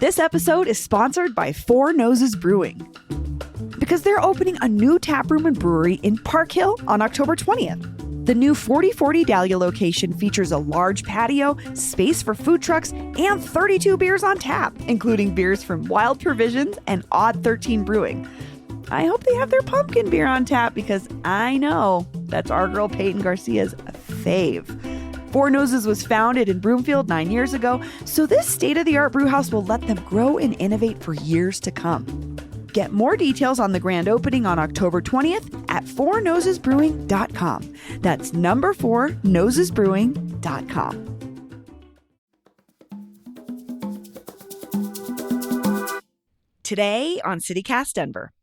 This episode is sponsored by Four Noses Brewing, because they're opening a new taproom and brewery in Park Hill on October 20th. The new 4040 Dahlia location features a large patio, space for food trucks, and 32 beers on tap, including beers from Wild Provisions and Odd 13 Brewing. I hope they have their pumpkin beer on tap because I know that's our girl Peyton Garcia's fave. Four Noses was founded in Broomfield 9 years ago, so this state-of-the-art brewhouse will let them grow and innovate for years to come. Get more details on the grand opening on October 20th at fournosesbrewing.com. That's number 4nosesbrewing.com. Today on CityCast Denver,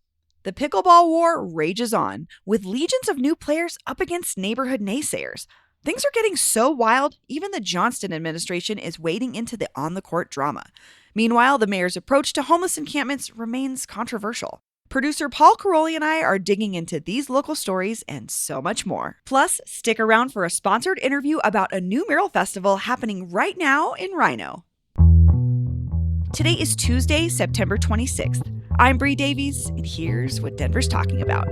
the pickleball war rages on with legions of new players up against neighborhood naysayers. Things are getting so wild, even the Johnston administration is wading into the on-the-court drama. Meanwhile, the mayor's approach to homeless encampments remains controversial. Producer Paul Caroli and I are digging into these local stories and so much more. Plus, stick around for a sponsored interview about a new mural festival happening right now in Rhino. Today is Tuesday, September 26th. I'm Bree Davies, and here's what Denver's talking about.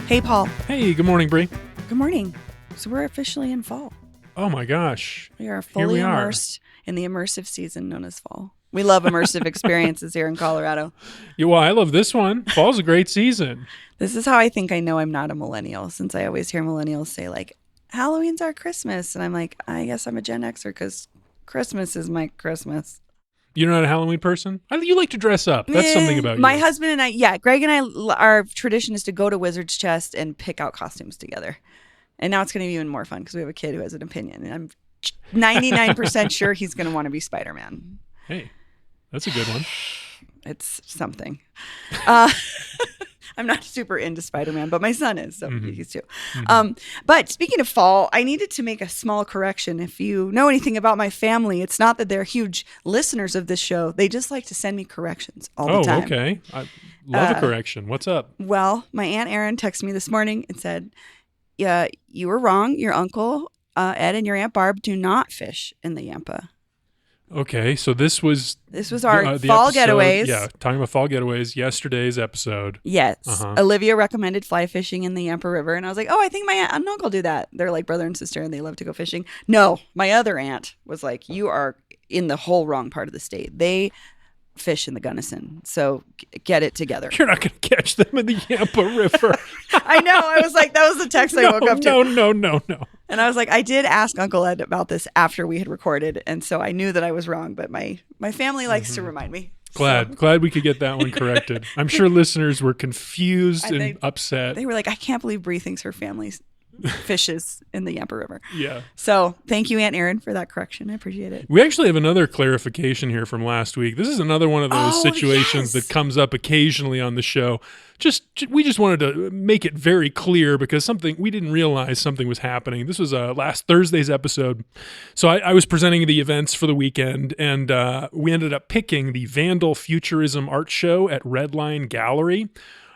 Hey, Paul. Hey, good morning, Bree. Good morning. So we're officially in fall. Oh my gosh. We are fully immersed in the immersive season known as fall. We love immersive experiences here in Colorado. Yeah, well, I love this one. Fall's a great season. This is how I think I know I'm not a millennial, since I always hear millennials say, like, Halloween's our Christmas. And I'm like, I guess I'm a Gen Xer because Christmas is my Christmas. You're not a Halloween person? You like to dress up. That's something about you. My husband and I, Greg and I, our tradition is to go to Wizard's Chest and pick out costumes together. And now it's going to be even more fun because we have a kid who has an opinion. And I'm 99% sure he's going to want to be Spider-Man. Hey, that's a good one. It's something. I'm not super into Spider-Man, but my son is, so he's too. But speaking of fall, I needed to make a small correction. If you know anything about my family, it's not that they're huge listeners of this show. They just like to send me corrections all the time. Oh, okay. I love a correction. What's up? Well, my Aunt Erin texted me this morning and said, yeah, you were wrong. Your uncle Ed and your Aunt Barb do not fish in the Yampa. Okay, so this was our fall episode, getaways. Yeah, talking about fall getaways, yesterday's episode. Yes. Olivia recommended fly fishing in the Yampa River, and I was like, oh, I think my aunt and uncle do that. They're like brother and sister, and they love to go fishing. No, my other aunt was like, you are in the whole wrong part of the state. They fish in the Gunnison, so get it together. You're not going to catch them in the Yampa River. I know. I was like, that was the text I woke up to. No. And I was like, I did ask Uncle Ed about this after we had recorded, and so I knew that I was wrong, but my family likes to remind me. Glad we could get that one corrected. I'm sure listeners were confused and upset. They were like, I can't believe Bree thinks her family fishes in the Yampa River. Yeah. So thank you, Aunt Erin, for that correction. I appreciate it. We actually have another clarification here from last week. This is another one of those situations that comes up occasionally on the show. We just wanted to make it very clear because we didn't realize something was happening. This was last Thursday's episode. So I was presenting the events for the weekend, and we ended up picking the Vandal Futurism Art Show at Redline Gallery.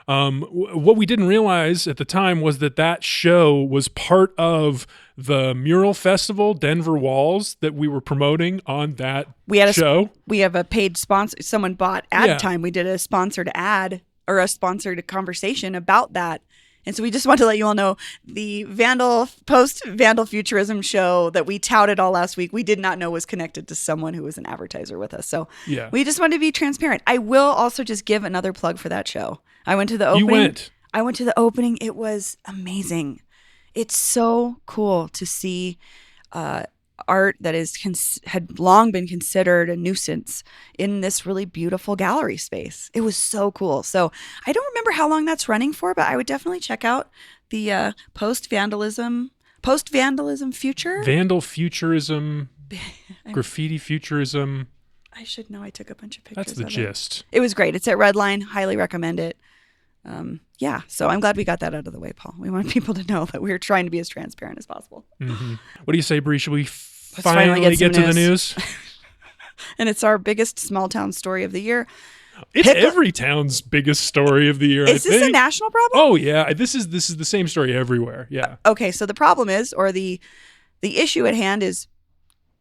What we didn't realize at the time was that show was part of the mural festival, Denver Walls, that we were promoting on that show. We have a paid sponsor. Someone bought ad time. We did a sponsored ad or a sponsored conversation about that. And so we just want to let you all know the post-Vandal Futurism show that we touted all last week, we did not know was connected to someone who was an advertiser with us. So we just wanted to be transparent. I will also just give another plug for that show. I went to the opening. You went. I went to the opening. It was amazing. It's so cool to see art that had long been considered a nuisance in this really beautiful gallery space. It was so cool. So I don't remember how long that's running for, but I would definitely check out the post-vandalism future. Vandal futurism, graffiti futurism. I should know. I took a bunch of pictures. That's the gist. It was great. It's at Redline. Highly recommend it. So I'm glad we got that out of the way, Paul. We want people to know that we're trying to be as transparent as possible. Mm-hmm. What do you say, Bree? Should we finally get to the news? And it's our biggest small town story of the year. It's every town's biggest story of the year. Is this a national problem? Oh yeah, this is the same story everywhere. Yeah. Okay, so the problem is, or the issue at hand is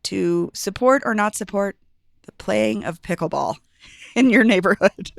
to support or not support the playing of pickleball in your neighborhood.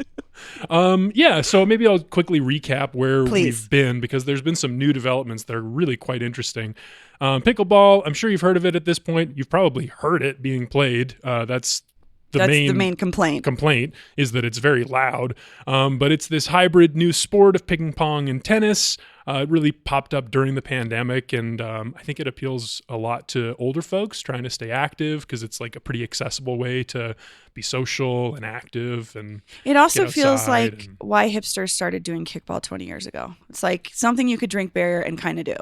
Yeah, so maybe I'll quickly recap where Please. we've been, because there's been some new developments that are really quite interesting. Pickleball, I'm sure you've heard of it at this point. You've probably heard it being played. That's the main complaint is that it's very loud. But it's this hybrid new sport of ping pong and tennis. It really popped up during the pandemic, and I think it appeals a lot to older folks trying to stay active, because it's like a pretty accessible way to be social and active. And it also feels like why hipsters started doing kickball 20 years ago. It's like something you could drink beer and kind of do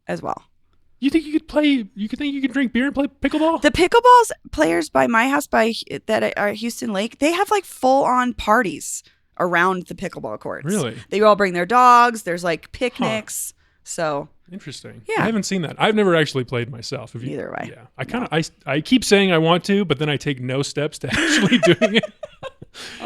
as well. You think you could play? You think you could drink beer and play pickleball? The pickleball players by my house, that are Houston Lake, they have like full on parties around the pickleball courts. Really? They all bring their dogs. There's like picnics. So interesting. Yeah, I haven't seen that. I've never actually played myself. Either way. Yeah, I keep saying I want to, but then I take no steps to actually doing it.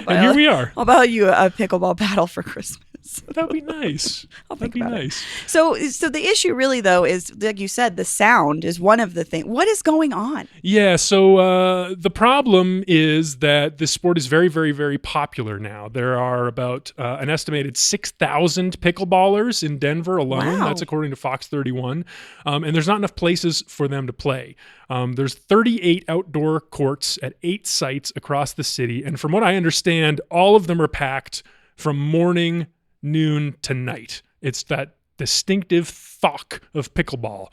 And here we are. How about you a pickleball battle for Christmas? That'd be nice. That'd be nice. So the issue really, though, is, like you said, the sound is one of the things. What is going on? Yeah, so the problem is that this sport is very, very, very popular now. There are about an estimated 6,000 pickleballers in Denver alone. Wow. That's according to Fox 31. And there's not enough places for them to play. There's 38 outdoor courts at 8 sites across the city. And from what I understand, all of them are packed from morning, noon to night. It's that distinctive thok of pickleball.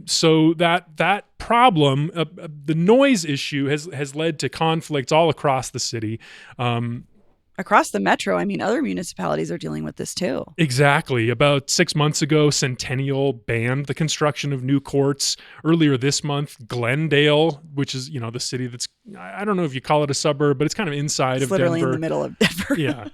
So that problem, the noise issue, has led to conflicts all across the city. Across the metro, I mean, other municipalities are dealing with this too. Exactly. About 6 months ago, Centennial banned the construction of new courts. Earlier this month, Glendale, which is, the city that's, I don't know if you call it a suburb, but it's kind of inside of Denver. Literally in the middle of Denver. Yeah.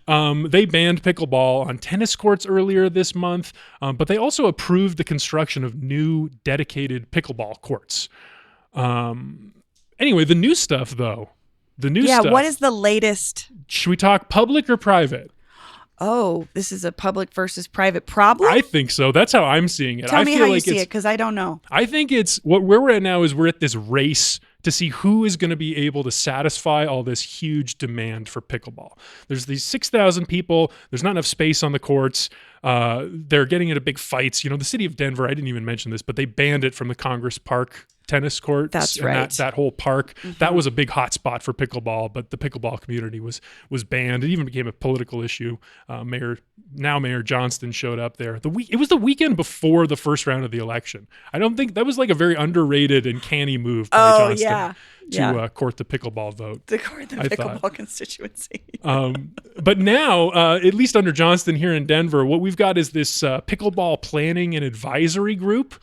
They banned pickleball on tennis courts earlier this month, but they also approved the construction of new dedicated pickleball courts. Anyway, the new stuff, though. Stuff. What is the latest? Should we talk public or private? Oh, this is a public versus private problem? I think so. That's how I'm seeing it. Tell me how you see it, because I don't know. I think it's where we're at now is we're at this race to see who is going to be able to satisfy all this huge demand for pickleball. There's these 6,000 people. There's not enough space on the courts. They're getting into big fights. The city of Denver, I didn't even mention this, but they banned it from the Congress Park tennis courts. That's right. That whole park, that was a big hot spot for pickleball, but the pickleball community was banned. It even became a political issue. Mayor Johnston showed up there. It was the weekend before the first round of the election. I don't think that was like a very underrated and canny move by Johnston to court the pickleball vote. To court the pickleball constituency. But now, at least under Johnston here in Denver, what we've got is this pickleball planning and advisory group,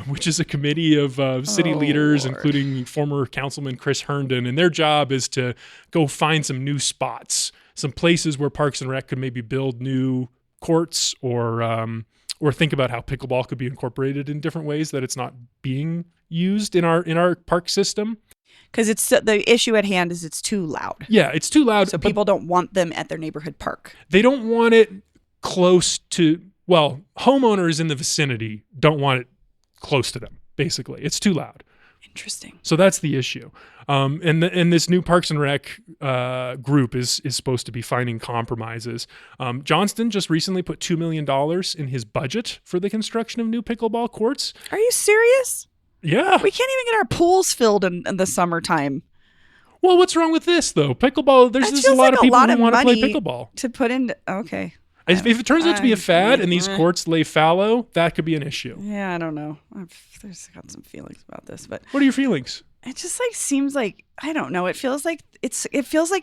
which is a committee of city leaders, including former councilman Chris Herndon. And their job is to go find some new spots, some places where Parks and Rec could maybe build new courts, or think about how pickleball could be incorporated in different ways that it's not being used in our park system. Because it's the issue at hand is it's too loud. Yeah, it's too loud. So people don't want them at their neighborhood park. They don't want it close to, homeowners in the vicinity don't want it close to them, basically. It's too loud. Interesting. So that's the issue. And this new Parks and Rec group is supposed to be finding compromises. Johnston just recently put $2 million in his budget for the construction of new pickleball courts. Are you serious? Yeah. We can't even get our pools filled in the summertime. Well, what's wrong with this, though? Pickleball, there's a lot of people who want to play pickleball. To put in, okay. If it turns out to be a fad and these courts lay fallow, that could be an issue. Yeah, I don't know. I've got some feelings about this, but what are your feelings? It just seems like, I don't know. It feels like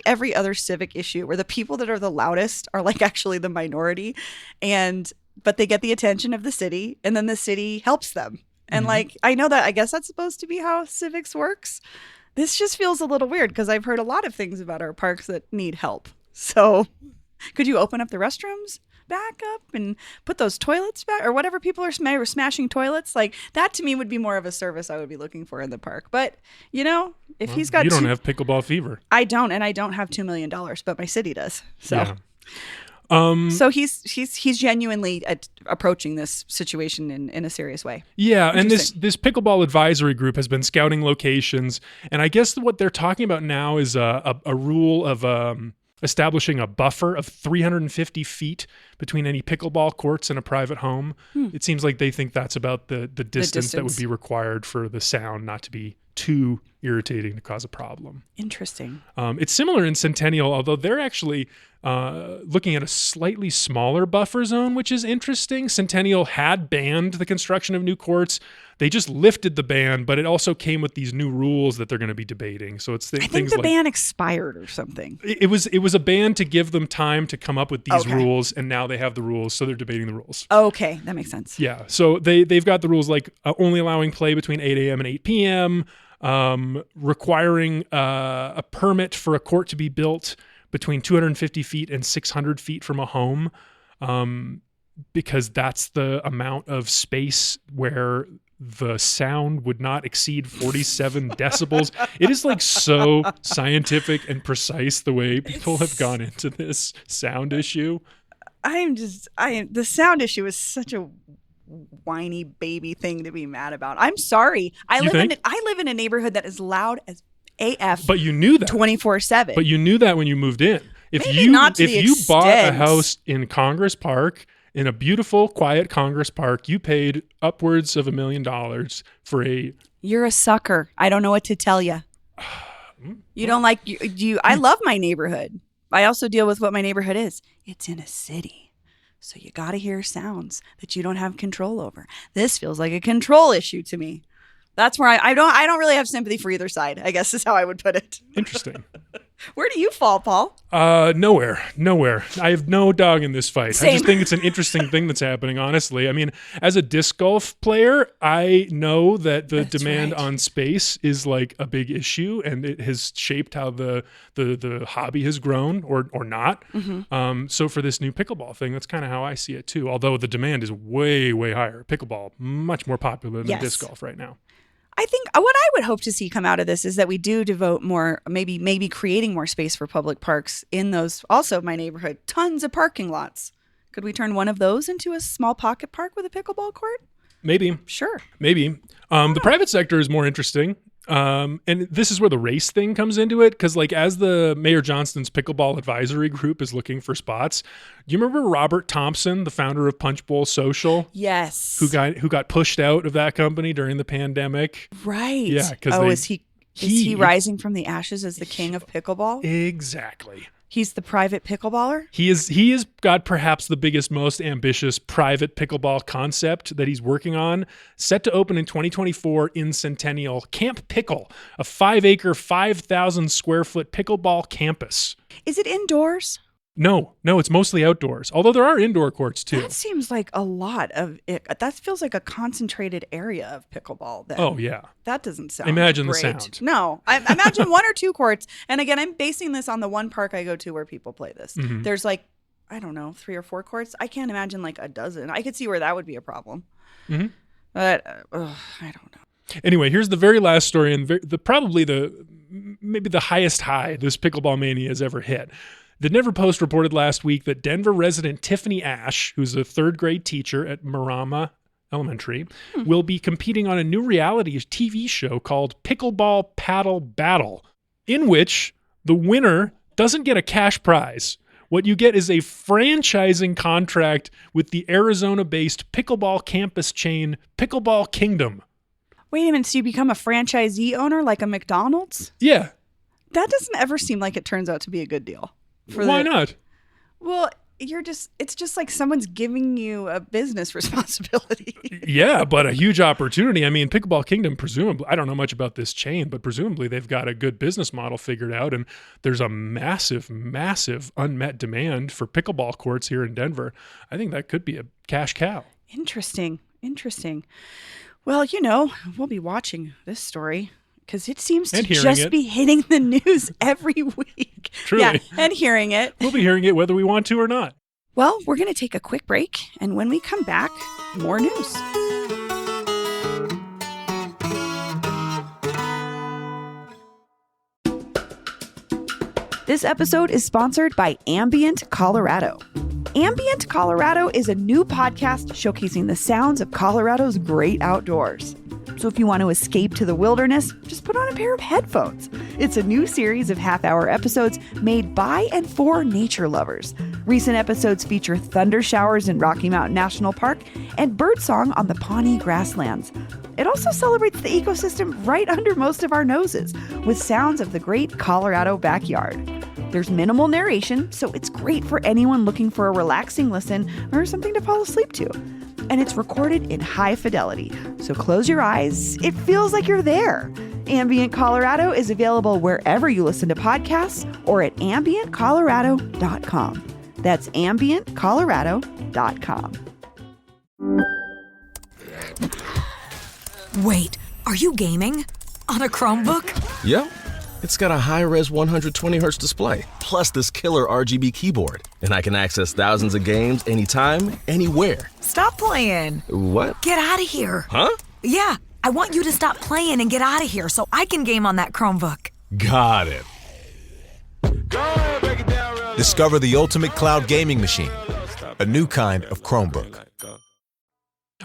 every other civic issue where the people that are the loudest are actually the minority, but they get the attention of the city, and then the city helps them. And I know that, I guess that's supposed to be how civics works. This just feels a little weird because I've heard a lot of things about our parks that need help. So Could you open up the restrooms back up and put those toilets back, or whatever people are smashing toilets? Like, that to me would be more of a service I would be looking for in the park. But, if he's got... You don't have pickleball fever. I don't, and I don't have $2 million, but my city does. So... Yeah. So he's genuinely approaching this situation in a serious way. Yeah, and this pickleball advisory group has been scouting locations, and I guess what they're talking about now is a rule of establishing a buffer of 350 feet between any pickleball courts and a private home. It seems like they think that's about the distance that would be required for the sound not to be too irritating to cause a problem. Interesting. It's similar in Centennial, although they're actually looking at a slightly smaller buffer zone, which is interesting. Centennial had banned the construction of new courts. They just lifted the ban, but it also came with these new rules that they're going to be debating. So it's I think the ban expired or something. It was a ban to give them time to come up with these rules, and now they have the rules, so they're debating the rules. Okay, that makes sense. Yeah, so they've got the rules like only allowing play between 8 a.m. and 8 p.m., requiring a permit for a court to be built between 250 feet and 600 feet from a home, because that's the amount of space where the sound would not exceed 47 decibels. It is like so scientific and precise the way people have gone into this sound issue. The sound issue is such a whiny baby thing to be mad about. I'm sorry. I live in a neighborhood that is loud as AF. But you knew that 24/7. But you knew that when you moved in. If you bought a house in Congress Park, in a beautiful, quiet Congress Park, you paid upwards of $1 million for a... You're a sucker. I don't know what to tell you. You don't like... I love my neighborhood. I also deal with what my neighborhood is. It's in a city. So you got to hear sounds that you don't have control over. This feels like a control issue to me. That's where I don't really have sympathy for either side, I guess is how I would put it. Interesting. Where do you fall, Paul? Nowhere. I have no dog in this fight. Same. I just think it's an interesting thing that's happening, honestly. I mean, as a disc golf player, I know that the demand on space is like a big issue, and it has shaped how the hobby has grown or not. Mm-hmm. So for this new pickleball thing, that's kind of how I see it too. Although the demand is way, way higher. Pickleball, much more popular than disc golf right now. I think what I would hope to see come out of this is that we do devote more, maybe creating more space for public parks in those. Also, my neighborhood, tons of parking lots. Could we turn one of those into a small pocket park with a pickleball court? Maybe. Sure. Maybe. The private sector is more interesting. And this is where the race thing comes into it. Because like as the Mayor Johnston's pickleball advisory group is looking for spots, do you remember Robert Thompson, the founder of Punch Bowl Social? Yes. Who got pushed out of that company during the pandemic? Right. Yeah. Because is he rising from the ashes as the king of pickleball? Exactly. He's the private pickleballer? He has got perhaps the biggest, most ambitious private pickleball concept that he's working on, set to open in 2024 in Centennial. Camp Pickle, a 5-acre, 5,000 square foot pickleball campus. Is it indoors? No, it's mostly outdoors, although there are indoor courts too. That seems like a lot of it. That feels like a concentrated area of pickleball then. Oh, yeah. That doesn't sound Imagine great. the sound. No, I imagine 1 or 2 courts. And again, I'm basing this on the one park I go to where people play this. Mm-hmm. There's like, I don't know, 3 or 4 courts. I can't imagine like a dozen. I could see where that would be a problem. Mm-hmm. But I don't know. Anyway, here's the very last story and maybe the highest high this pickleball mania has ever hit. The Denver Post reported last week that Denver resident Tiffany Ash, who's a 3rd grade teacher at Marama Elementary, will be competing on a new reality TV show called Pickleball Paddle Battle, in which the winner doesn't get a cash prize. What you get is a franchising contract with the Arizona-based pickleball campus chain Pickleball Kingdom. Wait a minute, so you become a franchisee owner like a McDonald's? Yeah. That doesn't ever seem like it turns out to be a good deal. Why not? Well, it's just like someone's giving you a business responsibility. Yeah, but a huge opportunity. I mean, Pickleball Kingdom, presumably, I don't know much about this chain, but presumably they've got a good business model figured out, and there's a massive, massive unmet demand for pickleball courts here in Denver. I think that could be a cash cow. Interesting. Well, we'll be watching this story because it seems to And hearing just it. be hitting the news every week. Truly. Yeah, and hearing it. We'll be hearing it whether we want to or not. Well, we're going to take a quick break, and when we come back, more news. This episode is sponsored by Ambient Colorado. Ambient Colorado is a new podcast showcasing the sounds of Colorado's great outdoors. So if you want to escape to the wilderness, just put on a pair of headphones. It's a new series of half-hour episodes made by and for nature lovers. Recent episodes feature thunder showers in Rocky Mountain National Park and birdsong on the Pawnee grasslands. It also celebrates the ecosystem right under most of our noses with sounds of the great Colorado backyard. There's minimal narration, so it's great for anyone looking for a relaxing listen or something to fall asleep to. And it's recorded in high fidelity, so close your eyes. It feels like you're there. Ambient Colorado is available wherever you listen to podcasts or at ambientcolorado.com. That's ambientcolorado.com. Wait, are you gaming? On a Chromebook? Yep. It's got a high-res 120Hz display, plus this killer RGB keyboard. And I can access thousands of games anytime, anywhere. Stop playing. What? Get out of here. Huh? Yeah, I want you to stop playing and get out of here so I can game on that Chromebook. Got it. Discover the ultimate cloud gaming machine, a new kind of Chromebook.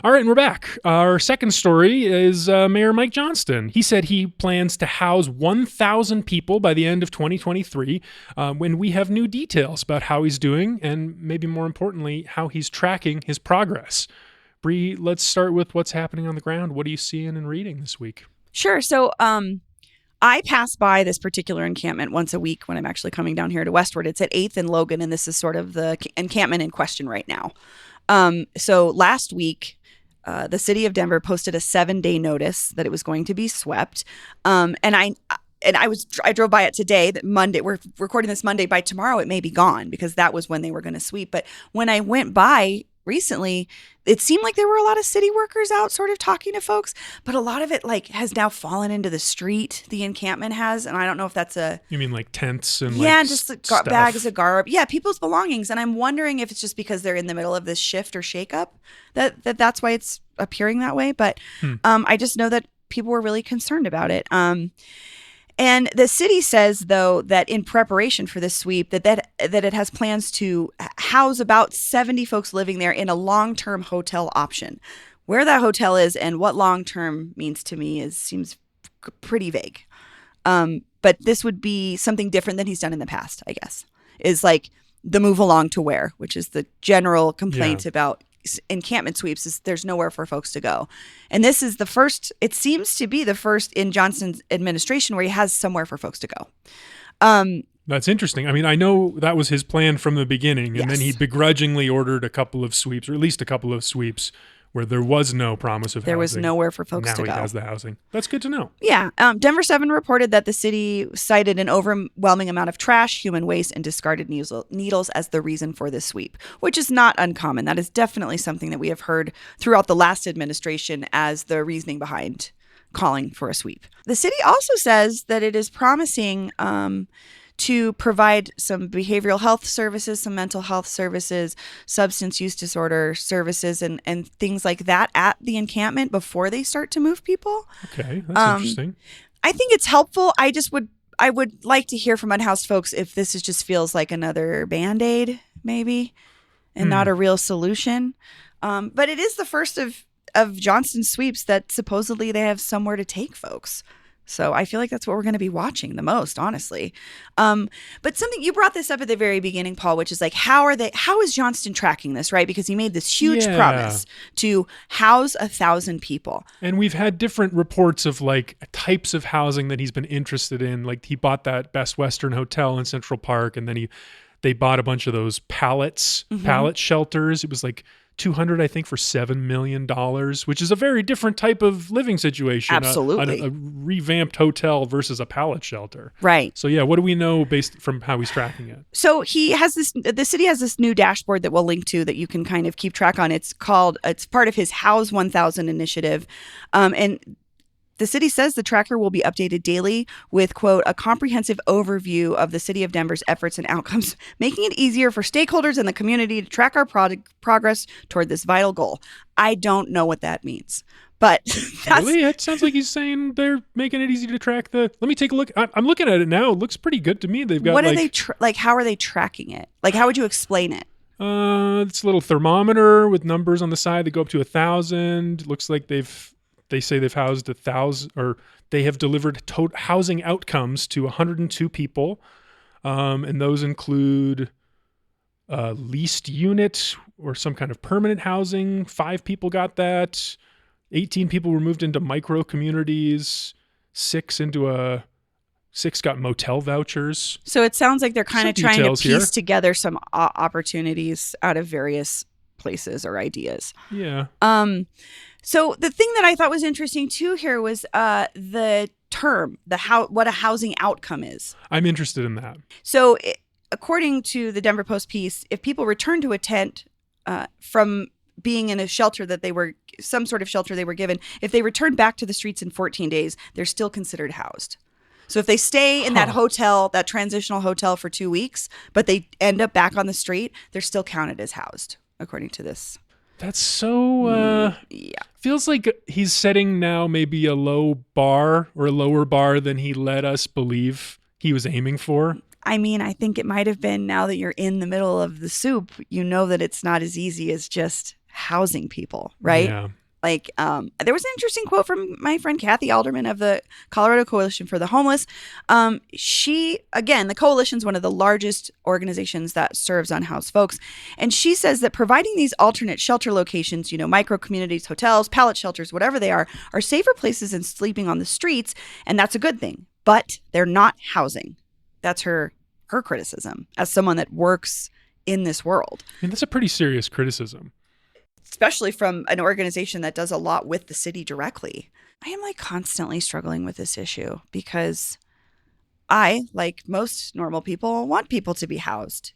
All right, and we're back. Our second story is Mayor Mike Johnston. He said he plans to house 1,000 people by the end of 2023 when we have new details about how he's doing and maybe more importantly, how he's tracking his progress. Bree, let's start with what's happening on the ground. What are you seeing and reading this week? Sure. So I pass by this particular encampment once a week when I'm actually coming down here to Westward. It's at 8th and Logan, and this is sort of the encampment in question right now. So last week, the city of Denver posted a 7-day notice that it was going to be swept. And I drove by it today, that Monday. We're recording this Monday. By tomorrow, it may be gone because that was when they were going to sweep. But when I went by recently, it seemed like there were a lot of city workers out sort of talking to folks, but a lot of it has now fallen into the street, the encampment has. And I don't know if that's You mean like tents and just stuff. bags of garb. Yeah, people's belongings. And I'm wondering if it's just because they're in the middle of this shift or shakeup that's why it's appearing that way. But I just know that people were really concerned about it. And the city says, though, that in preparation for this sweep, that it has plans to house about 70 folks living there in a long-term hotel option. Where that hotel is and what long-term means to me seems pretty vague. But this would be something different than he's done in the past, I guess, is like the move along to where, which is the general complaint about encampment sweeps, is there's nowhere for folks to go. And this is the first, it seems to be the first in Johnston's administration where he has somewhere for folks to go. That's interesting. I mean, I know that was his plan from the beginning, and then he begrudgingly ordered a couple of sweeps, or at least a couple of sweeps, where there was no promise of housing. There was nowhere for folks to go. Now he has the housing. That's good to know. Yeah. Denver 7 reported that the city cited an overwhelming amount of trash, human waste, and discarded needles as the reason for this sweep, which is not uncommon. That is definitely something that we have heard throughout the last administration as the reasoning behind calling for a sweep. The city also says that it is promising to provide some behavioral health services, some mental health services, substance use disorder services, and things like that at the encampment before they start to move people. Okay, that's interesting. I think it's helpful. I would like to hear from unhoused folks if this just feels like another Band-Aid, maybe, and not a real solution. But it is the first of Johnston's sweeps that supposedly they have somewhere to take folks. So I feel like that's what we're going to be watching the most, honestly. But something, you brought this up at the very beginning, Paul, which is like, how is Johnston tracking this, right? Because he made this huge promise to house 1,000 people. And we've had different reports of like types of housing that he's been interested in. Like he bought that Best Western Hotel in Central Park, and then they bought a bunch of those pallet shelters. It was like 200, I think, for $7 million, which is a very different type of living situation. Absolutely. A revamped hotel versus a pallet shelter. Right. So yeah, what do we know based from how he's tracking it? So the city has this new dashboard that we'll link to that you can kind of keep track on. It's part of his House 1,000 initiative. And The city says the tracker will be updated daily with, quote, a comprehensive overview of the city of Denver's efforts and outcomes, making it easier for stakeholders in the community to track our progress toward this vital goal. I don't know what that means, but really, it sounds like he's saying they're making it easy to track the. Let me take a look. I'm looking at it now. It looks pretty good to me. They've got what are they how are they tracking it? Like, how would you explain it? It's a little thermometer with numbers on the side that go up to 1,000. Looks like they say they've housed 1,000, or they have delivered housing outcomes to 102 people. And those include leased unit or some kind of permanent housing. 5 people got that. 18 people were moved into micro communities. 6 got motel vouchers. So it sounds like they're kind of trying to piece here together some opportunities out of various places or ideas. Yeah. So the thing that I thought was interesting too here was the term, what a housing outcome is. I'm interested in that. So according to the Denver Post piece, if people return to a tent from being in a shelter some sort of shelter they were given, if they return back to the streets in 14 days, they're still considered housed. So if they stay in that hotel, that transitional hotel for 2 weeks, but they end up back on the street, they're still counted as housed, according to this. That's so, feels like he's setting now maybe a low bar or a lower bar than he let us believe he was aiming for. I mean, I think it might have been, now that you're in the middle of the soup, you know that it's not as easy as just housing people, right? Yeah. Like, there was an interesting quote from my friend Kathy Alderman of the Colorado Coalition for the Homeless. The coalition's one of the largest organizations that serves unhoused folks. And she says that providing these alternate shelter locations, micro communities, hotels, pallet shelters, whatever they are safer places than sleeping on the streets. And that's a good thing. But they're not housing. That's her criticism as someone that works in this world. I mean, that's a pretty serious criticism. Especially from an organization that does a lot with the city directly. I am constantly struggling with this issue because I, like most normal people, want people to be housed.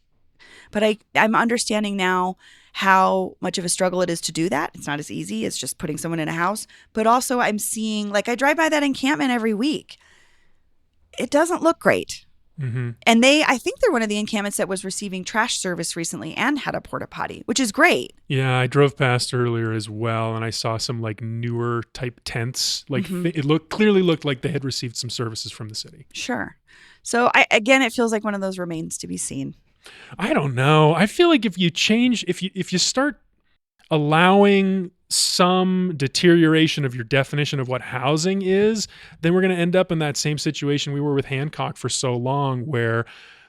But I'm understanding now how much of a struggle it is to do that. It's not as easy as just putting someone in a house. But also I'm seeing, I drive by that encampment every week. It doesn't look great. Mm-hmm. And I think they're one of the encampments that was receiving trash service recently and had a porta potty, which is great. Yeah, I drove past earlier as well, and I saw some newer type tents. It clearly looked like they had received some services from the city. Sure. So it feels like one of those remains to be seen. I don't know. I feel like if you start allowing some deterioration of your definition of what housing is, then we're going to end up in that same situation we were with Hancock for so long, where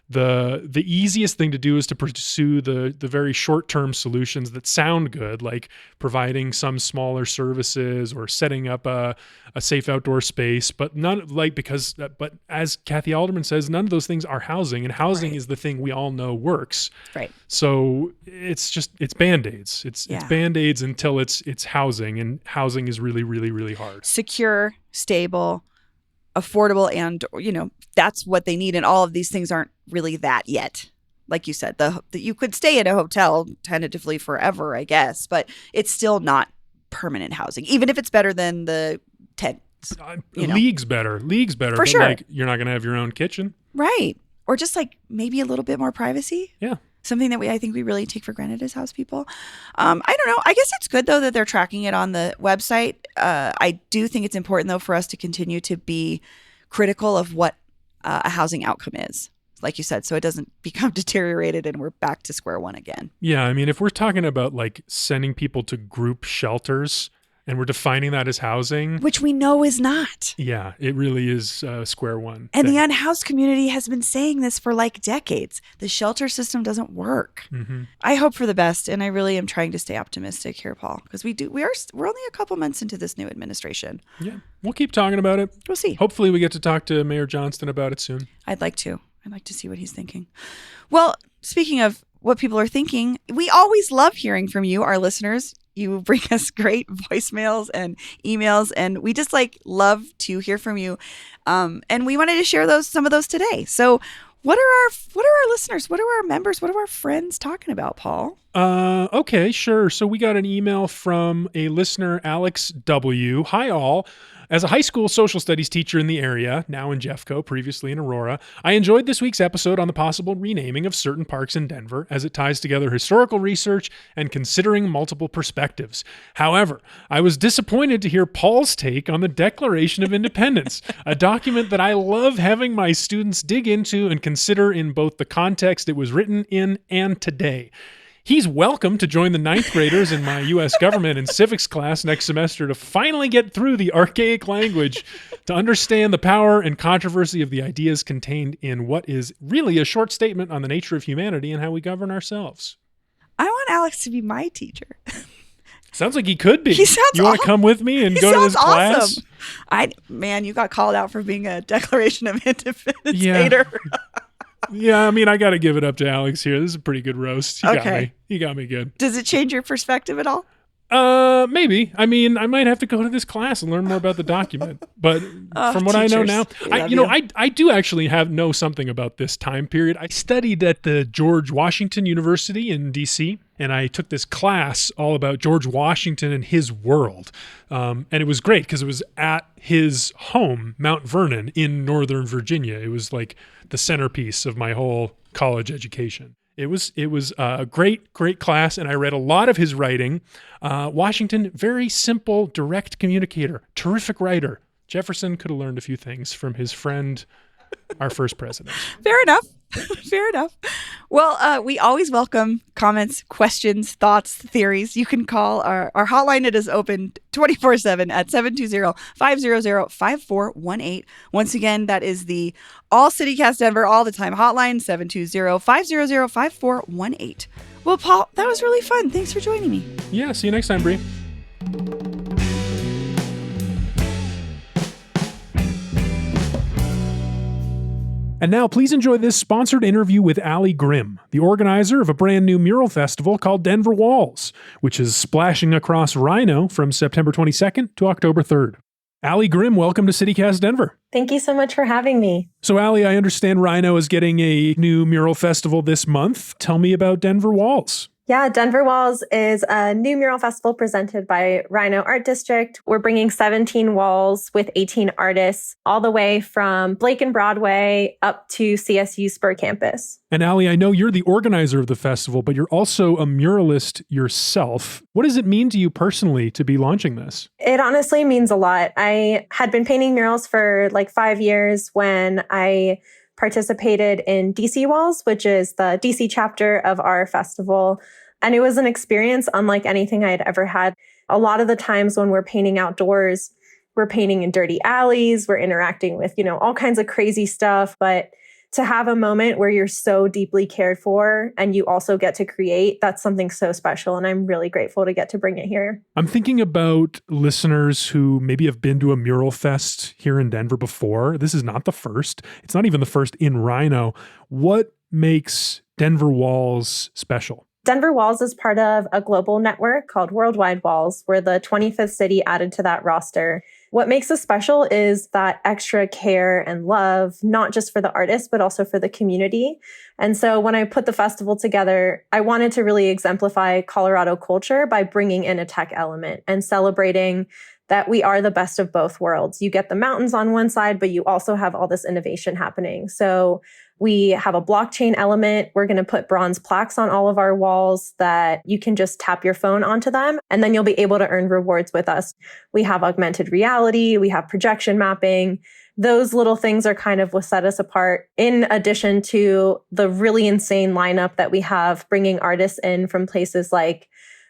the easiest thing to do is to pursue the very short-term solutions that sound good, like providing some smaller services or setting up a safe outdoor space, but but as Kathy Alderman says, none of those things are housing, and housing is the thing we all know works. Right. So it's Band-Aids. It's Band-Aids until it's housing, and housing is really, really, really hard. Secure, stable, affordable, and that's what they need, and all of these things aren't really that yet. Like you said, you could stay at a hotel tentatively forever, I guess, but it's still not permanent housing, even if it's better than the tents. League's better for but sure. You're not gonna have your own kitchen, right? Or just maybe a little bit more privacy. Yeah. Something that I think we really take for granted as house people. I don't know. I guess it's good, though, that they're tracking it on the website. I do think it's important, though, for us to continue to be critical of what a housing outcome is, like you said, so it doesn't become deteriorated and we're back to square one again. Yeah. I mean, if we're talking about sending people to group shelters and we're defining that as housing, which we know is not. Yeah, it really is square one. And the unhoused community has been saying this for decades. The shelter system doesn't work. Mm-hmm. I hope for the best, and I really am trying to stay optimistic here, Paul, because we're only a couple months into this new administration. Yeah, we'll keep talking about it. We'll see. Hopefully we get to talk to Mayor Johnston about it soon. I'd like to see what he's thinking. Well, speaking of what people are thinking, we always love hearing from you, our listeners. You bring us great voicemails and emails, and we just love to hear from you. And we wanted to share some of those today. So what are our listeners, what are our members, what are our friends talking about, Paul? Okay, sure. So we got an email from a listener, Alex W. Hi all. As a high school social studies teacher in the area, now in Jeffco, previously in Aurora, I enjoyed this week's episode on the possible renaming of certain parks in Denver as it ties together historical research and considering multiple perspectives. However, I was disappointed to hear Paul's take on the Declaration of Independence, a document that I love having my students dig into and consider in both the context it was written in and today. He's welcome to join the 9th graders in my U.S. government and civics class next semester to finally get through the archaic language to understand the power and controversy of the ideas contained in what is really a short statement on the nature of humanity and how we govern ourselves. I want Alex to be my teacher. Sounds like he could be. He sounds You want to come with me and go to his class? Awesome. Man, you got called out for being a Declaration of Independence hater. Yeah, I mean, I got to give it up to Alex here. This is a pretty good roast. He got me good. Does it change your perspective at all? Maybe. I mean, I might have to go to this class and learn more about the document. But from what teachers, I know now, I do actually know something about this time period. I studied at the George Washington University in D.C., and I took this class all about George Washington and his world. And it was great because it was at his home, Mount Vernon, in Northern Virginia. It was like the centerpiece of my whole college education. It was a great class, and I read a lot of his writing. Washington, very simple, direct communicator, terrific writer. Jefferson could have learned a few things from his friend, our first president. Fair enough. Fair enough. Well, we always welcome comments, questions, thoughts, theories. You can call our hotline. It is open 24/7 at 720-500-5418. Once again, that is the All CityCast Denver all the time hotline, 720-500-5418. Well, Paul, that was really fun. Thanks for joining me. Yeah, see you next time, Bree. And now, please enjoy this sponsored interview with Allie Grimm, the organizer of a brand new mural festival called Denver Walls, which is splashing across Rhino from September 22nd to October 3rd. Allie Grimm, welcome to CityCast Denver. Thank you so much for having me. So, Allie, I understand Rhino is getting a new mural festival this month. Tell me about Denver Walls. Yeah, Denver Walls is a new mural festival presented by Rhino Art District. We're bringing 17 walls with 18 artists all the way from Blake and Broadway up to CSU Spur Campus. And Allie, I know you're the organizer of the festival, but you're also a muralist yourself. What does it mean to you personally to be launching this? It honestly means a lot. I had been painting murals for like 5 years when I participated in DC Walls, which is the DC chapter of our festival. And it was an experience unlike anything I had ever had. A lot of the times when we're painting outdoors, we're painting in dirty alleys, we're interacting with, all kinds of crazy stuff. But to have a moment where you're so deeply cared for and you also get to create, that's something so special. And I'm really grateful to get to bring it here. I'm thinking about listeners who maybe have been to a mural fest here in Denver before. This is not the first. It's not even the first in Rhino. What makes Denver Walls special? Denver Walls is part of a global network called Worldwide Walls. We're the 25th city added to that roster. What makes us special is that extra care and love, not just for the artists, but also for the community. And so when I put the festival together, I wanted to really exemplify Colorado culture by bringing in a tech element and celebrating that we are the best of both worlds. You get the mountains on one side, but you also have all this innovation happening. So we have a blockchain element. We're going to put bronze plaques on all of our walls that you can just tap your phone onto them, and then you'll be able to earn rewards with us. We have augmented reality. We have projection mapping. Those little things are kind of what set us apart, in addition to the really insane lineup that we have, bringing artists in from places like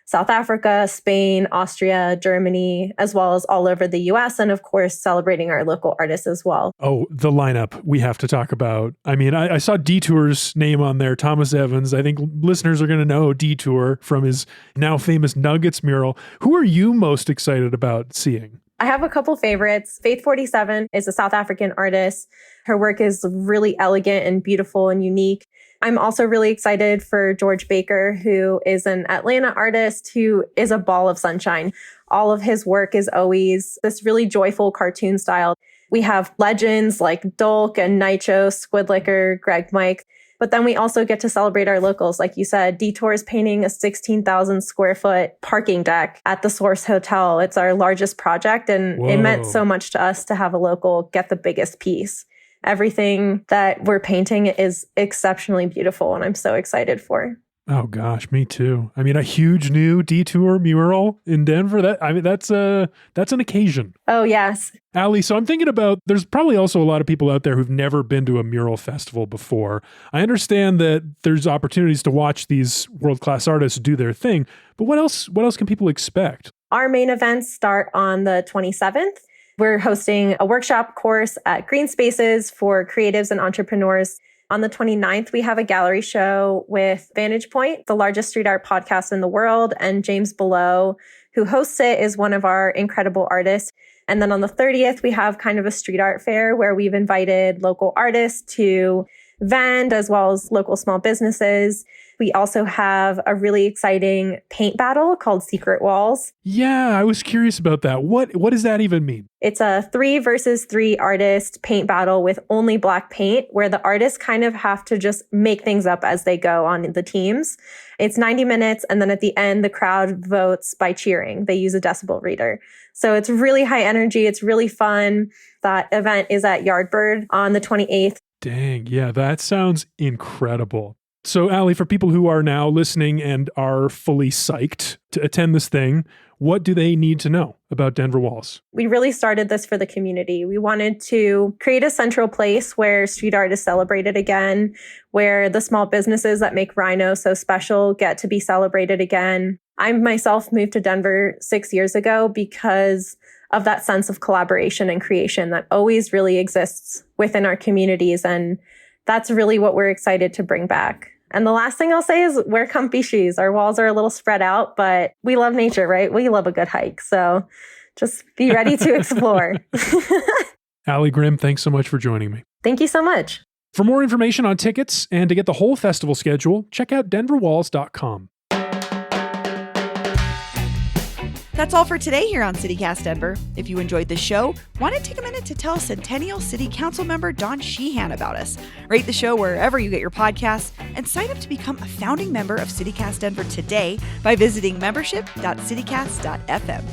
South Africa, Spain, Austria, Germany, as well as all over the US, and of course, celebrating our local artists as well. Oh, the lineup we have to talk about. I mean, I saw Detour's name on there, Thomas Evans. I think listeners are going to know Detour from his now famous Nuggets mural. Who are you most excited about seeing? I have a couple favorites. Faith 47 is a South African artist. Her work is really elegant and beautiful and unique. I'm also really excited for George Baker, who is an Atlanta artist who is a ball of sunshine. All of his work is always this really joyful cartoon style. We have legends like Dulk and Nitro, Squidlicker, Greg Mike. But then we also get to celebrate our locals. Like you said, Detour is painting a 16,000 square foot parking deck at the Source Hotel. It's our largest project, and Whoa. it meant so much to us to have a local get the biggest piece. Everything that we're painting is exceptionally beautiful, and I'm so excited for. Oh gosh, me too. I mean, a huge new Detour mural in Denver. That's an occasion. Oh, yes. Allie, so I'm thinking about, there's probably also a lot of people out there who've never been to a mural festival before. I understand that there's opportunities to watch these world-class artists do their thing, but what else can people expect? Our main events start on the 27th. We're hosting a workshop course at Green Spaces for creatives and entrepreneurs. On the 29th, we have a gallery show with Vantage Point, the largest street art podcast in the world, and James Below, who hosts it, is one of our incredible artists. And then on the 30th, we have kind of a street art fair where we've invited local artists to vend as well as local small businesses. We also have a really exciting paint battle called Secret Walls. Yeah, I was curious about that. What does that even mean? It's a 3 versus 3 artist paint battle with only black paint, where the artists kind of have to just make things up as they go on the teams. It's 90 minutes, and then at the end, the crowd votes by cheering. They use a decibel reader. So it's really high energy. It's really fun. That event is at Yardbird on the 28th. Dang, yeah, that sounds incredible. So, Allie, for people who are now listening and are fully psyched to attend this thing, what do they need to know about Denver Walls? We really started this for the community. We wanted to create a central place where street art is celebrated again, where the small businesses that make Rhino so special get to be celebrated again. I myself moved to Denver 6 years ago because of that sense of collaboration and creation that always really exists within our communities. And that's really what we're excited to bring back. And the last thing I'll say is wear comfy shoes. Our walls are a little spread out, but we love nature, right? We love a good hike. So just be ready to explore. Allie Grimm, thanks so much for joining me. Thank you so much. For more information on tickets and to get the whole festival schedule, check out denverwalls.com. That's all for today here on CityCast Denver. If you enjoyed the show, why not take a minute to tell Centennial City Council member Don Sheehan about us? Rate the show wherever you get your podcasts and sign up to become a founding member of CityCast Denver today by visiting membership.citycast.fm.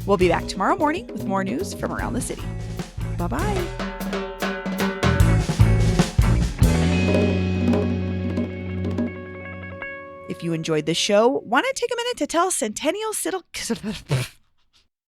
We'll be back tomorrow morning with more news from around the city. Bye-bye. If you enjoyed the show, why not take a minute to tell Centennial City...